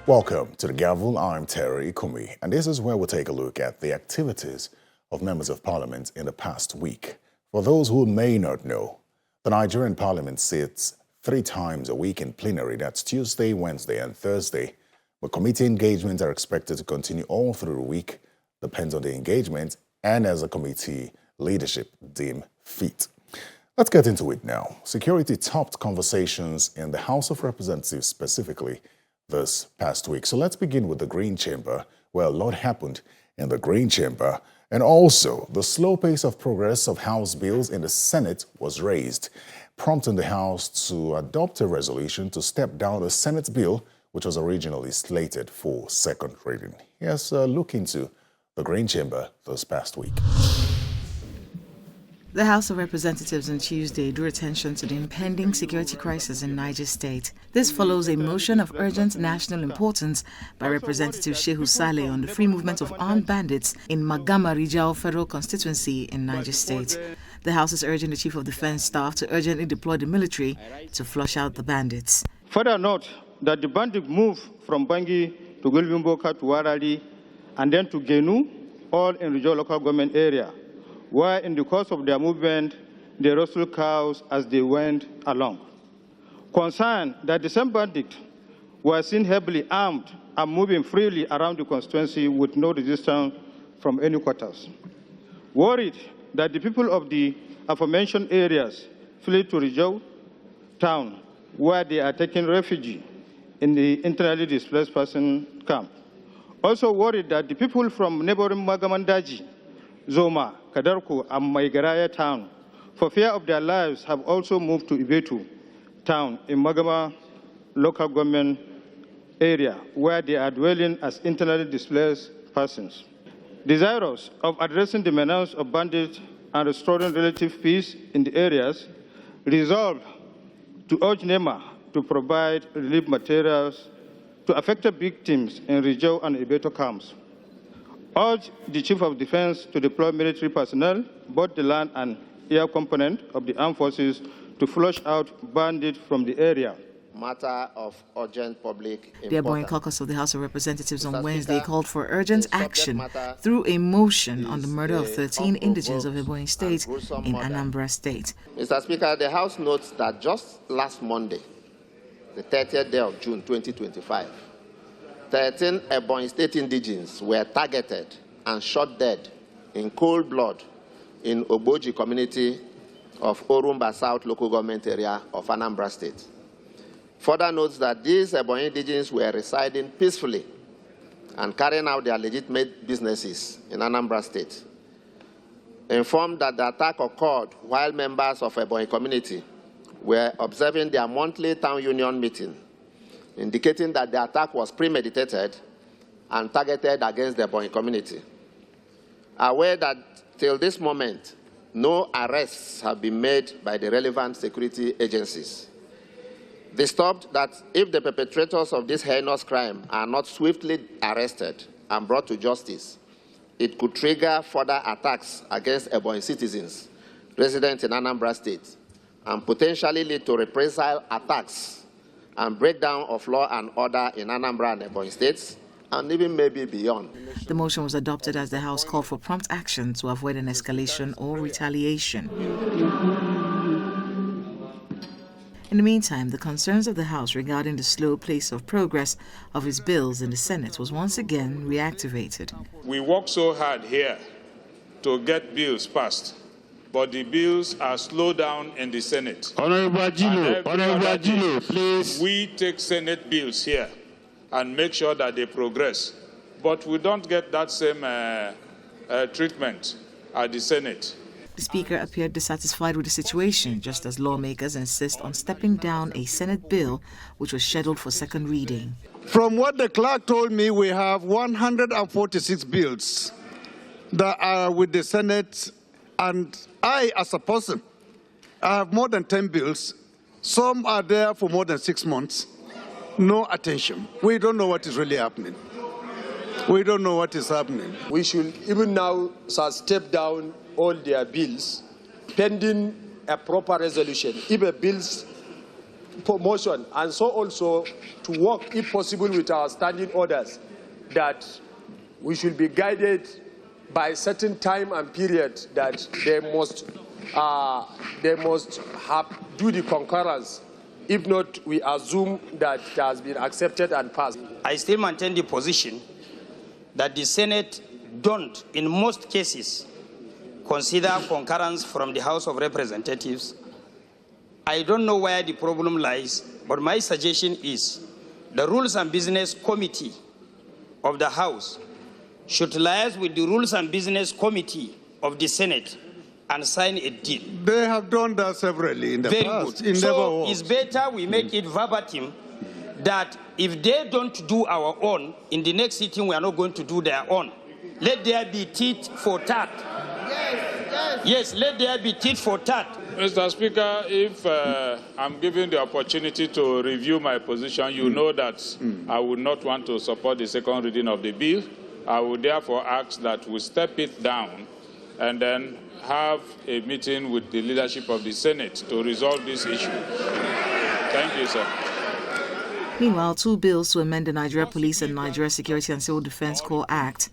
Welcome to the Gavel. I'm Terry Kumi, and this is where we'll take a look at the activities of members of parliament in the past week. For those who may not know, the Nigerian parliament sits 3 times a week in plenary. That's Tuesday, Wednesday, and Thursday. But committee engagements are expected to continue all through the week, depends on the engagement and as the committee leadership deem fit. Let's get into it now. Security topped conversations in the House of Representatives specifically this past week. So let's begin with the Green Chamber, where a lot happened in the Green Chamber, and also the slow pace of progress of House bills in the Senate was raised, prompting the House to adopt a resolution to step down the Senate bill, which was originally slated for second reading. Here's a look into the Green Chamber this past week. The House of Representatives on Tuesday drew attention to the impending security crisis in Niger State. This follows a motion of urgent national importance by Representative Shehu Saleh on the free movement of armed bandits in Magama Rijal Federal Constituency in Niger State. The House is urging the Chief of Defense Staff to urgently deploy the military to flush out the bandits. Further note that the bandits move from Bangi to Gulbimboka to Warali and then to Genu, all in Rijal local government area, where in the course of their movement, they rustled cows as they went along. Concerned that the same bandits were seen heavily armed and moving freely around the constituency with no resistance from any quarters. Worried that the people of the aforementioned areas fled to Rijau town, where they are taking refuge in the internally displaced person camp. Also worried that the people from neighboring Magamandaji, Zoma, Kadarko, and Maigaraya town, for fear of their lives, have also moved to Ibetu town in Magama local government area, where they are dwelling as internally displaced persons. Desirous of addressing the menace of bandits and restoring relative peace in the areas, resolved to urge NEMA to provide relief materials to affected victims in Rijau and Ibeto camps. Urge the Chief of Defense to deploy military personnel, both the land and air component of the armed forces, to flush out bandits from the area. Matter of urgent public importance. The Aboying Caucus of the House of Representatives on Wednesday called for urgent action through a motion on the murder of 13 indigents of Aboying State in Anambra State. Mr. Speaker, the House notes that just last Monday, the 30th day of June 2025, 13 Aboying State indigents were targeted and shot dead in cold blood in Ogboji community of Orumba South local government area of Anambra State. Further notes that these Aboying indigents were residing peacefully and carrying out their legitimate businesses in Anambra State. Informed that the attack occurred while members of Aboying community were observing their monthly town union meeting, indicating that the attack was premeditated and targeted against the Aboying community. Aware that till this moment, no arrests have been made by the relevant security agencies. Disturbed that if the perpetrators of this heinous crime are not swiftly arrested and brought to justice, it could trigger further attacks against Aboying citizens resident in Anambra State and potentially lead to reprisal attacks and breakdown of law and order in Anambra and Aboying states, and even maybe beyond. The motion was adopted as the House called for prompt action to avoid an escalation or retaliation. In the meantime, the concerns of the House regarding the slow pace of progress of its bills in the Senate was once again reactivated. We work so hard here to get bills passed, but the bills are slowed down in the Senate. Honorable Gino, please. We take Senate bills here and make sure that they progress, but we don't get that same treatment at the Senate. The Speaker appeared dissatisfied with the situation, just as lawmakers insist on stepping down a Senate bill which was scheduled for second reading. From what the clerk told me, we have 146 bills that are with the Senate, and I, as a person, I have more than 10 bills. Some are there for more than 6 months. No attention. We don't know what is really happening. We don't know what is happening. We should even now step down all their bills pending a proper resolution. If a bills motion, and so also to work, if possible, with our standing orders, that we should be guided by a certain time and period that they must do the concurrence. If not, we assume that it has been accepted and passed. I still maintain the position that the Senate don't, in most cases, consider concurrence from the House of Representatives. I don't know where the problem lies, but my suggestion is the Rules and Business Committee of the House should liaise with the Rules and Business Committee of the Senate and sign a deal. They have done that severally in the past. Very good. So it's better we make it verbatim that if they don't do our own, in the next sitting we are not going to do their own. Let there be tit for tat. Yes, let there be tit for tat. Mr. Speaker, if I'm given the opportunity to review my position, you know that I would not want to support the second reading of the bill. I would therefore ask that we step it down and then have a meeting with the leadership of the Senate to resolve this issue. Thank you, sir. Meanwhile, 2 bills to amend the Nigeria Police and Nigeria Security and Civil Defense Corps Act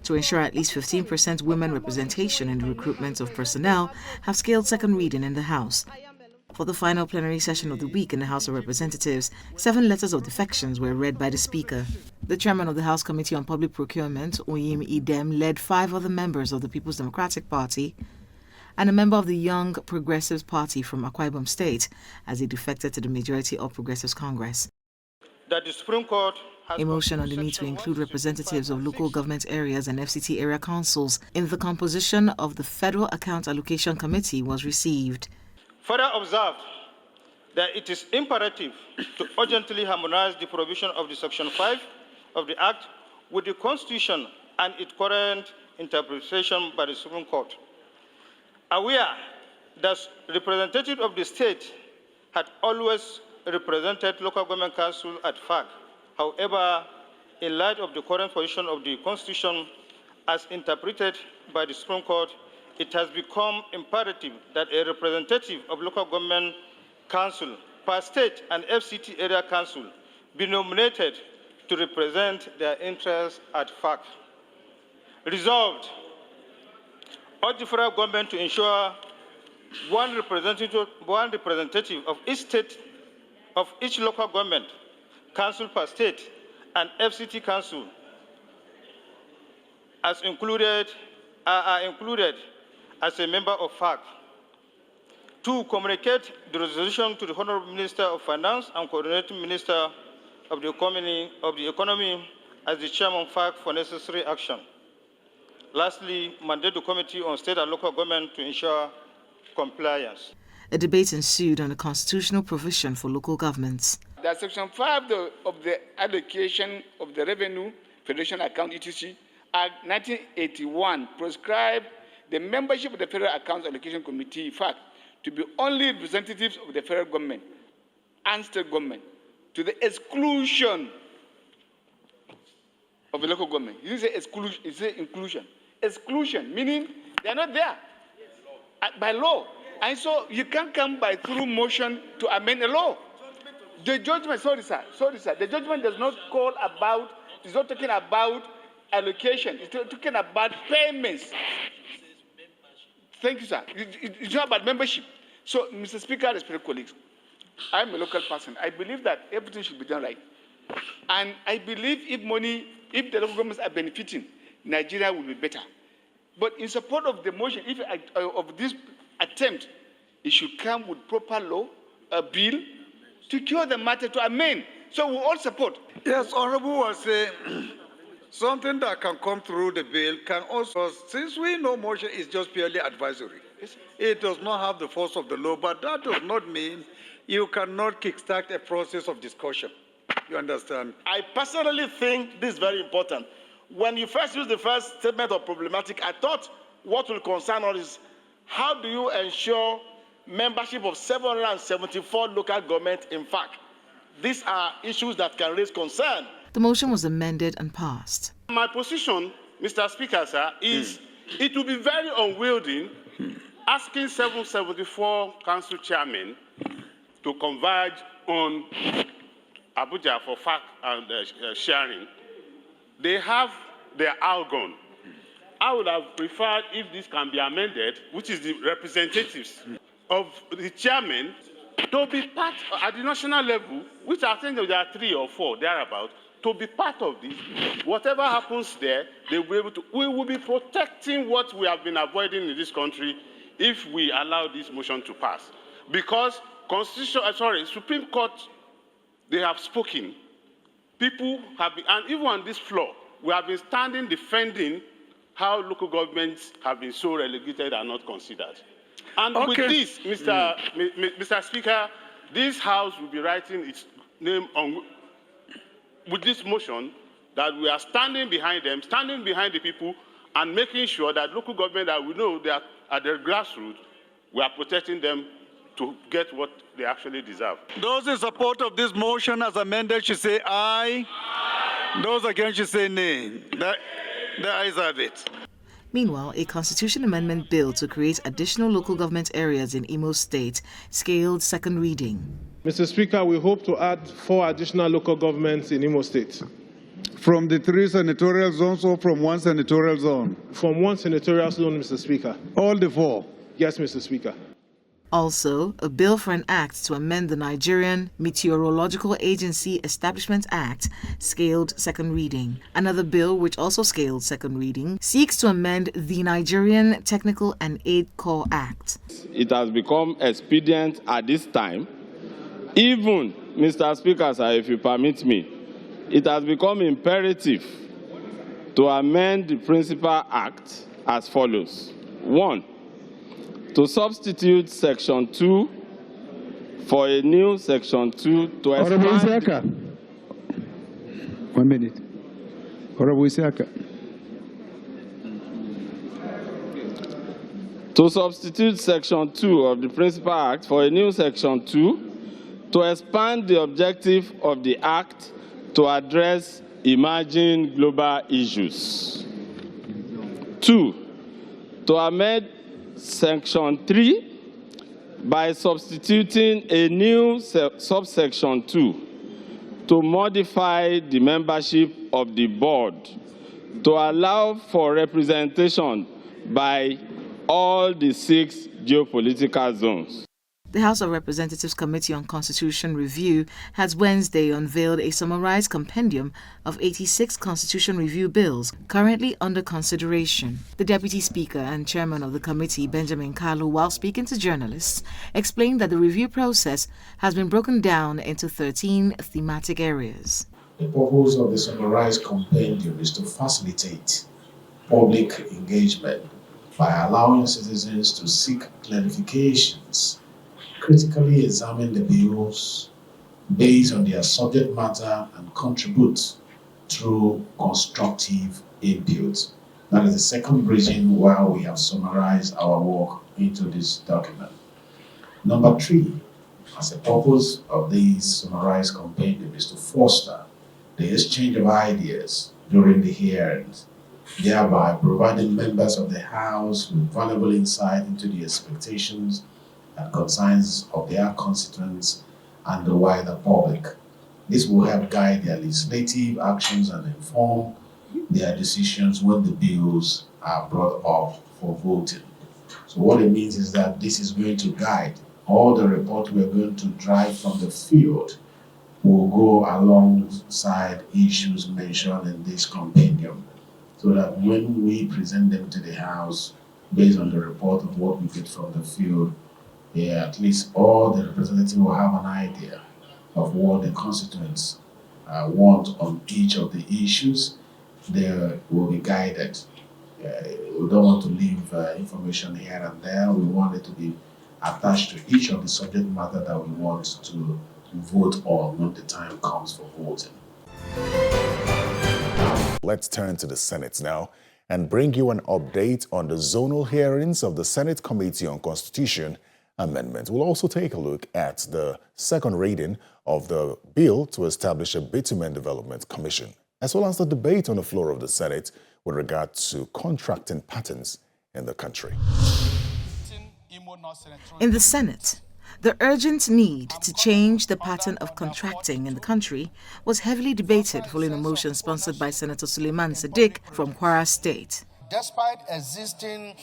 to ensure at least 15% women representation in the recruitment of personnel have scaled second reading in the House. For the final plenary session of the week in the House of Representatives, 7 letters of defections were read by the Speaker. The chairman of the House Committee on Public Procurement, Oyim Idem, led 5 other members of the People's Democratic Party and a member of the Young Progressives Party from Akwa Ibom State as they defected to the majority of Progressives Congress. That the Supreme Court has a motion on the need to include representatives of local government areas and FCT area councils in the composition of the Federal Account Allocation Committee was received. Further observed that it is imperative to urgently harmonize the provision of the Section 5 of the Act with the Constitution and its current interpretation by the Supreme Court. Aware that representatives of the state had always represented local government council at FAC. However, in light of the current position of the Constitution as interpreted by the Supreme Court, it has become imperative that a representative of local government council per state and FCT area council be nominated to represent their interests at FAC. Resolved, urge the federal government to ensure one representative of each state, of each local government council per state and FCT council are included as a member of FAC. 2, communicate the resolution to the Honorable Minister of Finance and Coordinating Minister of the Economy as the Chairman of FAC for necessary action. Lastly, mandate the Committee on State and Local Government to ensure compliance. A debate ensued on the constitutional provision for local governments. That Section 5 of the Allocation of the Revenue Federation Account etc. Act 1981 prescribed the membership of the Federal Accounts Allocation Committee, FAC, to be only representatives of the federal government and state government, to the exclusion of the local government. You say exclusion, you say inclusion. Exclusion, meaning they are not there by law. And so you can't come by through motion to amend a law. The judgment, sorry sir, the judgment does not call about, it's not talking about allocation, it's talking about payments. Thank you, sir. It's not about membership. So, Mr. Speaker, respected colleagues, I'm a local person. I believe that everything should be done right. And I believe if the local governments are benefiting, Nigeria will be better. But in support of the motion, of this attempt, it should come with proper law, a bill, to cure the matter, to amend. So we all support. Yes, Honorable was saying something that can come through the bill can also, since we know motion is just purely advisory, it does not have the force of the law, but that does not mean you cannot kickstart a process of discussion. You understand? I personally think this is very important. When you first used the first statement of problematic, I thought what will concern us is how do you ensure membership of 774 local governments in fact? These are issues that can raise concern. The motion was amended and passed. My position, Mr. Speaker, sir, is it will be very unwieldy asking 774 council chairmen to converge on Abuja for fact and sharing, they have their argon. I would have preferred if this can be amended, which is the representatives of the chairman, to be part at the national level, which I think there are 3 or 4 thereabout, to be part of this. Whatever happens there, they will be able to. We will be protecting what we have been avoiding in this country if we allow this motion to pass. Because Supreme Court, they have spoken. People have been, and even on this floor, we have been standing defending how local governments have been so relegated and not considered. And with this, Mr. Speaker, this House will be writing its name on, with this motion, that we are standing behind them, standing behind the people, and making sure that local government that we know they are at their grassroots, we are protecting them to get what they actually deserve. Those in support of this motion as amended should say aye. Aye. Those against should say nay. The ayes have it. Meanwhile, a constitution amendment bill to create additional local government areas in Imo State scaled second reading. Mr. Speaker, we hope to add 4 additional local governments in Imo State. From the 3 senatorial zones or from 1 senatorial zone? From 1 senatorial zone, Mr. Speaker. All the 4? Yes, Mr. Speaker. Also, a bill for an act to amend the Nigerian Meteorological Agency Establishment Act scaled second reading. Another bill, which also scaled second reading, seeks to amend the Nigerian Technical and Aid Corps Act. It has become expedient at this time. Even, Mr. Speaker, sir, if you permit me, it has become imperative to amend the Principal Act as follows. 1. To substitute Section 2 for a new Section 2 to expand... 1 minute. Honorable Isiaka. To substitute Section 2 of the Principal Act for a new Section 2 to expand the objective of the Act to address emerging global issues. 2. To amend Section 3 by substituting a new subsection 2 to modify the membership of the board to allow for representation by all the 6 geopolitical zones. The House of Representatives Committee on Constitution Review has Wednesday unveiled a summarized compendium of 86 constitution review bills currently under consideration. The Deputy Speaker and Chairman of the committee, Benjamin Kalu, while speaking to journalists, explained that the review process has been broken down into 13 thematic areas. The purpose of the summarized compendium is to facilitate public engagement by allowing citizens to seek clarifications, critically examine the bills based on their subject matter, and contribute through constructive input. That is the second reason why we have summarized our work into this document. Number 3, as the purpose of this summarized compendium is to foster the exchange of ideas during the hearings, thereby providing members of the House with valuable insight into the expectations and concerns of their constituents and the wider public. This will help guide their legislative actions and inform their decisions when the bills are brought up for voting. So what it means is that this is going to guide all the report we are going to drive from the field will go alongside issues mentioned in this compendium, so that when we present them to the House based on the report of what we get from the field, at least all the representatives will have an idea of what the constituents want on each of the issues. They will be guided. We don't want to leave information here and there. We want it to be attached to each of the subject matter that we want to vote on when the time comes for voting. Let's turn to the Senate now and bring you an update on the zonal hearings of the Senate Committee on Constitution Amendment. We'll also take a look at the second reading of the bill to establish a Bitumen Development Commission, as well as the debate on the floor of the Senate with regard to contracting patterns in the country. In the Senate, The urgent need to change the pattern of contracting in the country was heavily debated following a motion sponsored by Senator Suleiman Sadiq from Kwara State. Despite existing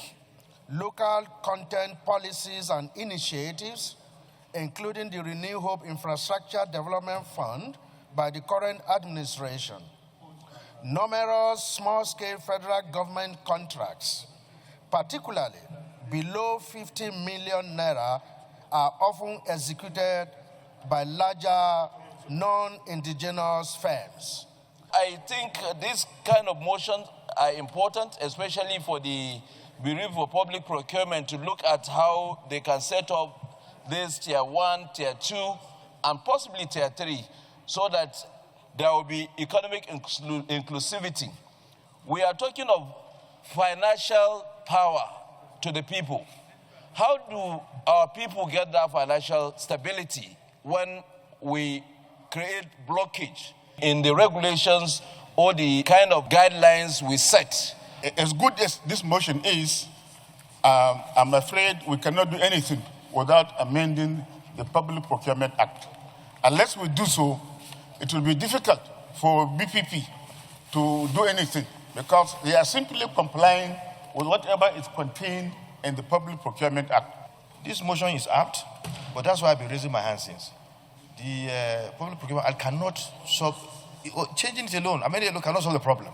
local content policies and initiatives, including the Renew Hope Infrastructure Development Fund by the current administration, numerous small-scale federal government contracts, particularly below 50 million naira, are often executed by larger non-indigenous firms. I think these kind of motions are important, especially for the Bureau for Public Procurement to look at how they can set up this tier 1, tier 2, and possibly tier 3, so that there will be economic inclusivity. We are talking of financial power to the people. How do our people get that financial stability when we create blockage in the regulations or the kind of guidelines we set? As good as this motion is, I'm afraid we cannot do anything without amending the Public Procurement Act. Unless we do so, it will be difficult for BPP to do anything because they are simply complying with whatever is contained in the Public Procurement Act. This motion is apt, but that's why I've been raising my hand since. The Public Procurement Act cannot solve, changing it alone, amending it alone cannot solve the problem.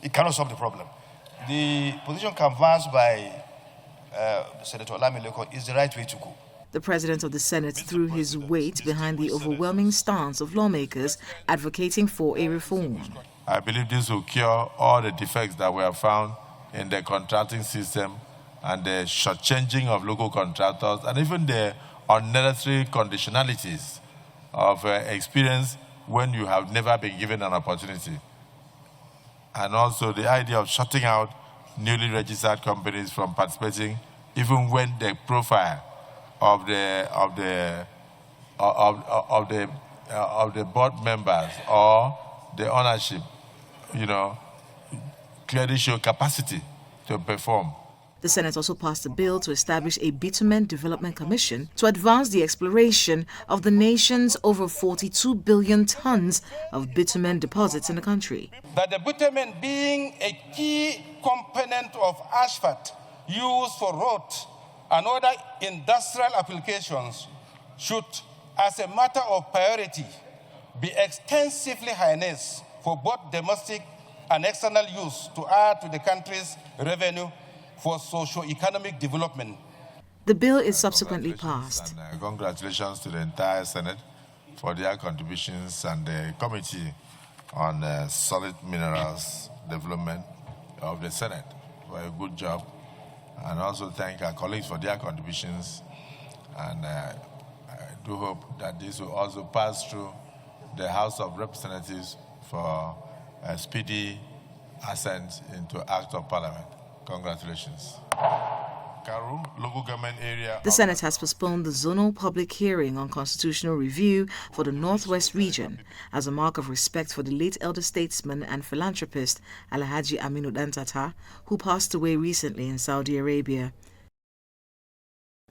It cannot solve the problem. The position canvassed by Senator Olamileko is the right way to go. The President of the Senate threw his weight behind the overwhelming stance of lawmakers advocating for a reform. I believe this will cure all the defects that we have found in the contracting system and the shortchanging of local contractors and even the unnecessary conditionalities of experience when you have never been given an opportunity. And also the idea of shutting out newly registered companies from participating even when the profile of the board members or the ownership, clearly show capacity to perform. The Senate also passed a bill to establish a Bitumen Development Commission to advance the exploration of the nation's over 42 billion tons of bitumen deposits in the country. That the bitumen being a key component of asphalt used for road and other industrial applications should, as a matter of priority, be extensively harnessed for both domestic and external use to add to the country's revenue for socio-economic development. The bill is subsequently passed. And, congratulations to the entire Senate for their contributions and the Committee on Solid Minerals Development of the Senate for a good job. And also thank our colleagues for their contributions. And I do hope that this will also pass through the House of Representatives for a speedy assent into Act of Parliament. Congratulations. Karu, local government area. The Senate has postponed the zonal public hearing on constitutional review for the Northwest region as a mark of respect for the late elder statesman and philanthropist Alhaji Aminu Dantata, who passed away recently in Saudi Arabia.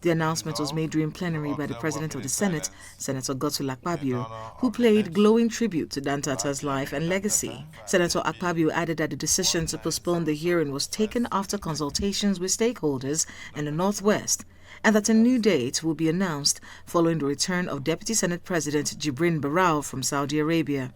The announcement was made during plenary by the President of the Senate, Senator Godswill Akpabio, who paid glowing tribute to Dantata's life and legacy. Senator Akpabio added that the decision to postpone the hearing was taken after consultations with stakeholders in the Northwest, and that a new date will be announced following the return of Deputy Senate President Jibrin Barau from Saudi Arabia.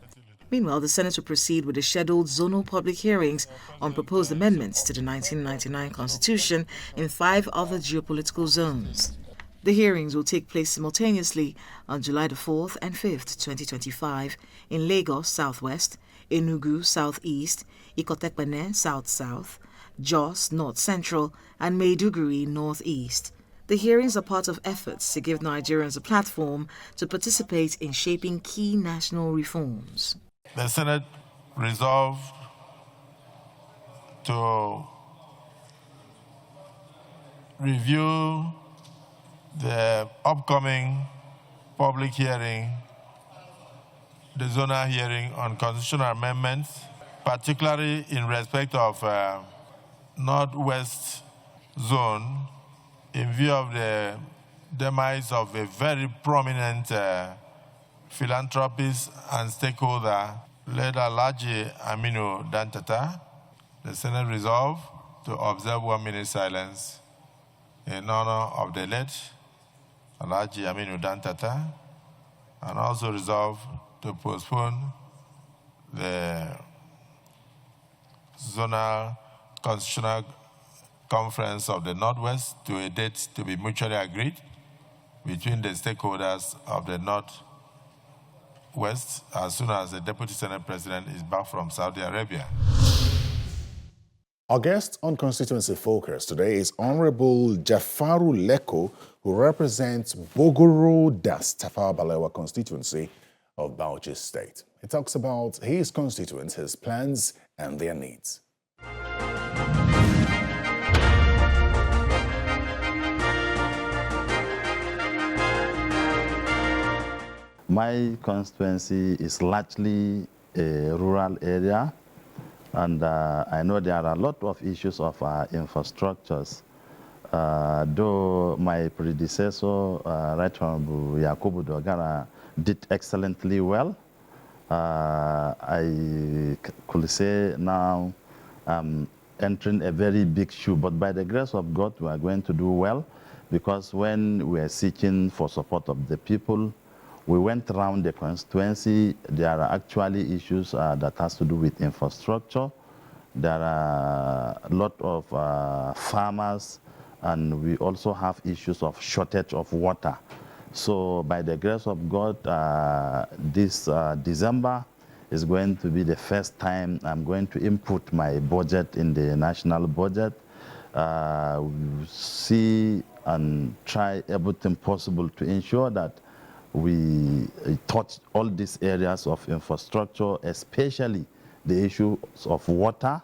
Meanwhile, the Senate will proceed with the scheduled zonal public hearings on proposed amendments to the 1999 Constitution in 5 other geopolitical zones. The hearings will take place simultaneously on July the 4th and 5th, 2025 in Lagos, Southwest, Enugu, Southeast, Ikotekpene, South-South, Jos, North-Central, and Maiduguri, Northeast. The hearings are part of efforts to give Nigerians a platform to participate in shaping key national reforms. The Senate resolved to review the upcoming public hearing, the zonal hearing on constitutional amendments, particularly in respect of Northwest Zone, in view of the demise of a very prominent philanthropist and stakeholder, led Alhaji Aminu Dantata. The Senate resolved to observe 1 minute silence in honor of the late Alhaji Aminu Dantata, and also resolved to postpone the Zonal Constitutional Conference of the Northwest to a date to be mutually agreed between the stakeholders of the Northwest as soon as the Deputy Senate President is back from Saudi Arabia. Our guest on Constituency Focus today is Honorable Jafaru Leko, who represents Bogoro Das Tafawa Balewa constituency of Bauchi State. He talks about his constituents, his plans, and their needs. My constituency is largely a rural area, and I know there are a lot of issues of infrastructures. Though my predecessor, Right Honorable Yakubu Dogara, did excellently well, I could say now I'm entering a very big shoe, but by the grace of God, we are going to do well, because when we are seeking for support of the people, we went around the constituency. There are actually issues that has to do with infrastructure. There are a lot of farmers, and we also have issues of shortage of water. So by the grace of God, this December is going to be the first time I'm going to input my budget in the national budget. We see and try everything possible to ensure that we touch all these areas of infrastructure, especially the issues of water,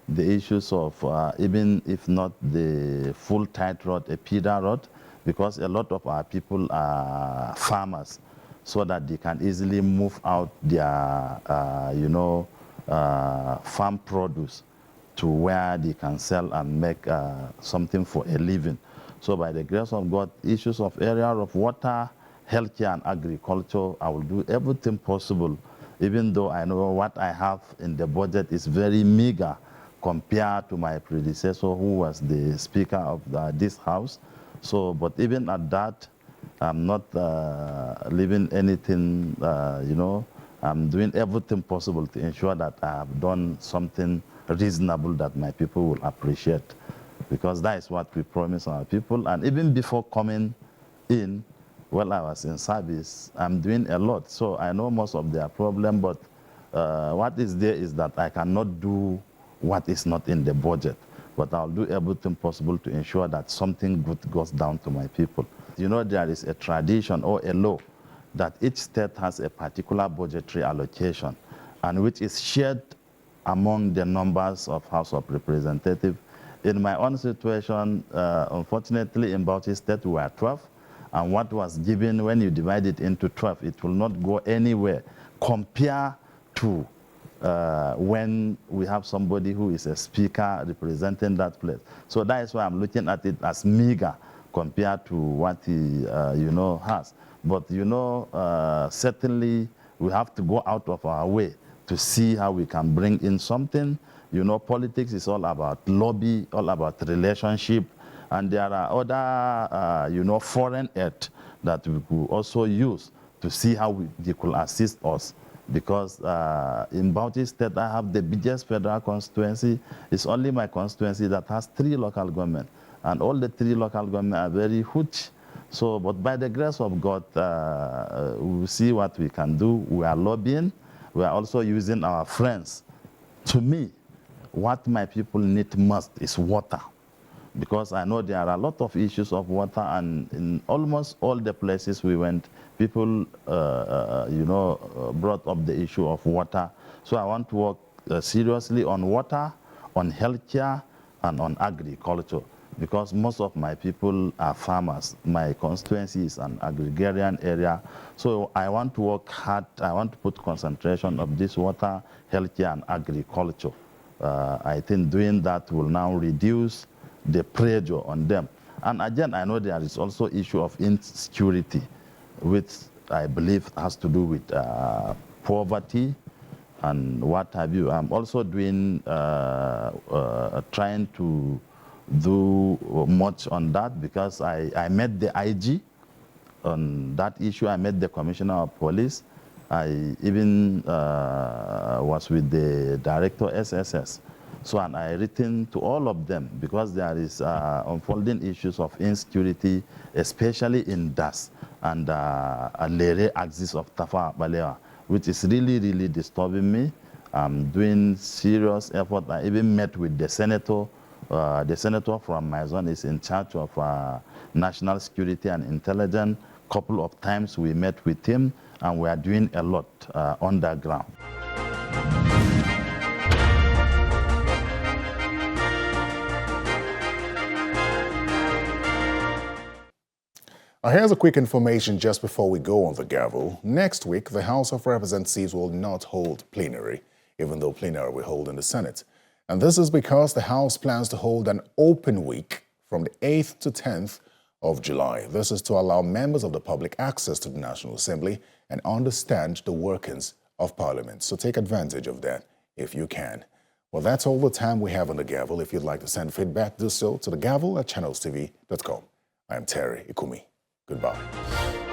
the issues of even if not the full tight road, a feeder road, because a lot of our people are farmers, so that they can easily move out their, farm produce to where they can sell and make something for a living. So by the grace of God, issues of area of water, healthcare and agriculture, I will do everything possible, even though I know what I have in the budget is very meager compared to my predecessor, who was the Speaker of this House. So, but even at that, I'm not leaving anything, I'm doing everything possible to ensure that I have done something reasonable that my people will appreciate, because that is what we promise our people. And even before coming in, while I was in service, I'm doing a lot. So I know most of their problem, but what is there is that I cannot do what is not in the budget. But I'll do everything possible to ensure that something good goes down to my people. You know, there is a tradition or a law that each state has a particular budgetary allocation, and which is shared among the members of House of Representatives. In my own situation, unfortunately, in Bauchi State, we are 12. And what was given, when you divide it into 12, it will not go anywhere compared to when we have somebody who is a speaker representing that place. So that is why I'm looking at it as meager compared to what he, has. But, certainly we have to go out of our way to see how we can bring in something. Politics is all about lobby, all about relationship. And there are other, foreign aid that we could also use to see how they could assist us. Because in Bauchi State, I have the biggest federal constituency. It's only my constituency that has 3 local governments. And all the 3 local governments are very huge. So, but by the grace of God, we will see what we can do. We are lobbying. We are also using our friends. To me, what my people need most is water. Because I know there are a lot of issues of water, and in almost all the places we went, people, brought up the issue of water. So I want to work seriously on water, on healthcare, and on agriculture, because most of my people are farmers. My constituency is an agrarian area. So I want to work hard. I want to put concentration of this water, healthcare, and agriculture. I think doing that will now reduce the pressure on them. And again, I know there is also issue of insecurity, which I believe has to do with poverty and what have you. I'm also doing, trying to do much on that because I met the IG on that issue. I met the Commissioner of Police. I even was with the Director SSS. So, and I written to all of them because there is unfolding issues of insecurity, especially in Das and Lere axis of Tafa Balewa, which is really, really disturbing me. I'm doing serious effort. I even met with the senator. The senator from my zone is in charge of national security and intelligence. Couple of times we met with him, and we are doing a lot on the ground. Here's a quick information just before we go on the gavel. Next week, the House of Representatives will not hold plenary, even though plenary will hold in the Senate. And this is because the House plans to hold an open week from the 8th to 10th of July. This is to allow members of the public access to the National Assembly and understand the workings of Parliament. So take advantage of that if you can. Well, that's all the time we have on the gavel. If you'd like to send feedback, do so to thegavel@channelstv.com. I am Terry Ikumi. Goodbye.